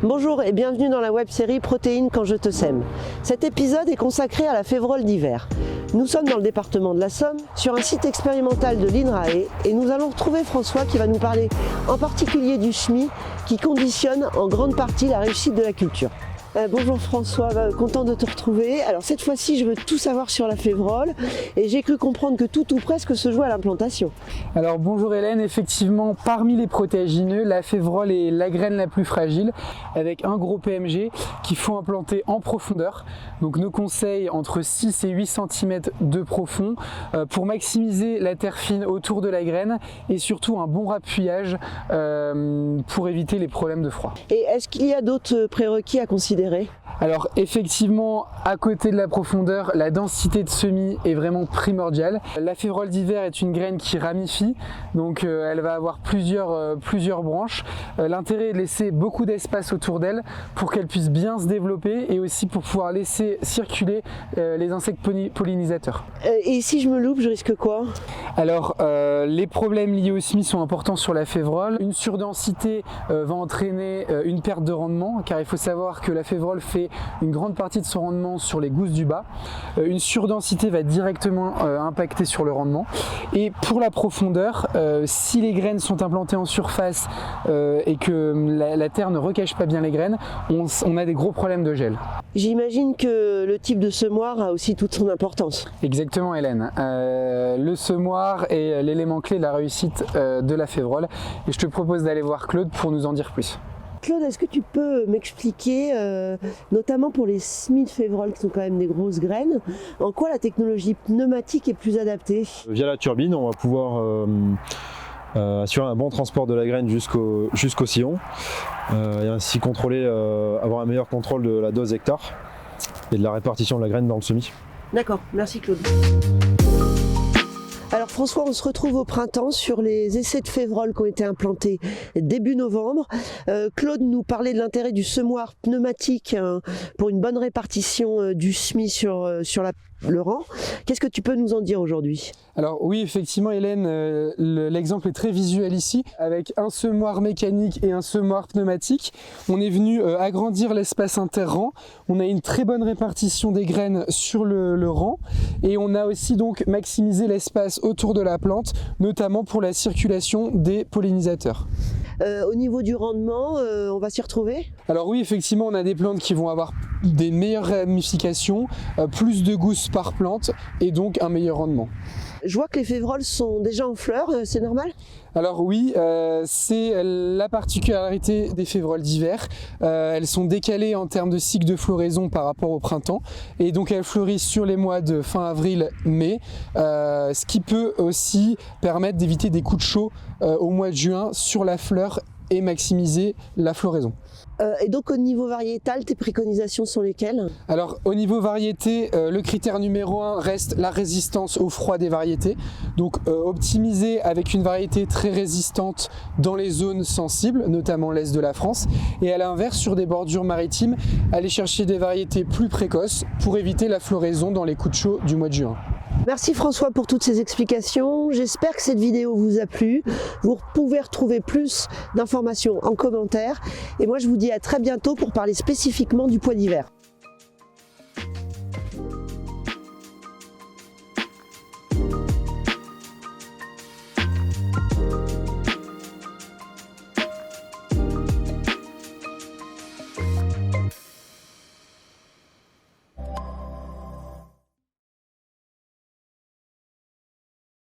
Bonjour et bienvenue dans la web-série Protéines quand je te sème. Cet épisode est consacré à la févrole d'hiver. Nous sommes dans le département de la Somme, sur un site expérimental de l'INRAE, et nous allons retrouver François qui va nous parler en particulier du semis qui conditionne en grande partie la réussite de la culture. Bonjour François, content de te retrouver. Alors cette fois-ci, je veux tout savoir sur la févrole et j'ai cru comprendre que tout ou presque se joue à l'implantation. Alors bonjour Hélène, effectivement parmi les protéagineux, la févrole est la graine la plus fragile avec un gros PMG qu'il faut implanter en profondeur. Donc nos conseils entre 6 et 8 cm de profond pour maximiser la terre fine autour de la graine et surtout un bon rappuyage pour éviter les problèmes de froid. Et est-ce qu'il y a d'autres prérequis à considérer ? Alors effectivement, à côté de la profondeur, la densité de semis est vraiment primordiale. La févrole d'hiver est une graine qui ramifie, donc elle va avoir plusieurs branches. L'intérêt est de laisser beaucoup d'espace autour d'elle pour qu'elle puisse bien se développer et aussi pour pouvoir laisser circuler les insectes pollinisateurs. Et si je me loupe, je risque quoi ? Alors les problèmes liés au semis sont importants sur la févrole. Une surdensité va entraîner une perte de rendement, car il faut savoir que la févrole fait une grande partie de son rendement sur les gousses du bas. Une surdensité va directement impacter sur le rendement. Et pour la profondeur, si les graines sont implantées en surface et que la terre ne recache pas bien les graines, on a des gros problèmes de gel. J'imagine que le type de semoir a aussi toute son importance. Exactement Hélène. Le semoir est l'élément clé de la réussite de la févrole. Et je te propose d'aller voir Claude pour nous en dire plus. Claude, est-ce que tu peux m'expliquer, notamment pour les semis de févrole qui sont quand même des grosses graines, en quoi la technologie pneumatique est plus adaptée ? Via la turbine, on va pouvoir assurer un bon transport de la graine jusqu'au sillon et ainsi avoir un meilleur contrôle de la dose hectare et de la répartition de la graine dans le semis. D'accord, merci Claude. Alors François, on se retrouve au printemps sur les essais de févrole qui ont été implantés début novembre. Claude nous parlait de l'intérêt du semoir pneumatique pour une bonne répartition du semis sur le rang. Qu'est-ce que tu peux nous en dire aujourd'hui ? Alors oui, effectivement Hélène, l'exemple est très visuel ici, avec un semoir mécanique et un semoir pneumatique. On est venu agrandir l'espace interrang, on a une très bonne répartition des graines sur le rang et on a aussi donc maximisé l'espace autour de la plante, notamment pour la circulation des pollinisateurs. Au niveau du rendement, on va s'y retrouver ? Alors oui, effectivement, on a des plantes qui vont avoir des meilleures ramifications, plus de gousses par plante et donc un meilleur rendement. Je vois que les févroles sont déjà en fleurs, c'est normal ? Alors oui, c'est la particularité des févroles d'hiver. Elles sont décalées en termes de cycle de floraison par rapport au printemps et donc elles fleurissent sur les mois de fin avril-mai, ce qui peut aussi permettre d'éviter des coups de chaud au mois de juin sur la fleur et maximiser la floraison. Et donc au niveau variétal, tes préconisations sont lesquelles ? Alors au niveau variété, le critère numéro 1 reste la résistance au froid des variétés. Donc optimiser avec une variété très résistante dans les zones sensibles, notamment l'est de la France. Et à l'inverse, sur des bordures maritimes, aller chercher des variétés plus précoces pour éviter la floraison dans les coups de chaud du mois de juin. Merci François pour toutes ces explications. J'espère que cette vidéo vous a plu. Vous pouvez retrouver plus d'informations en commentaire. Et moi je vous dis à très bientôt pour parler spécifiquement du pois d'hiver.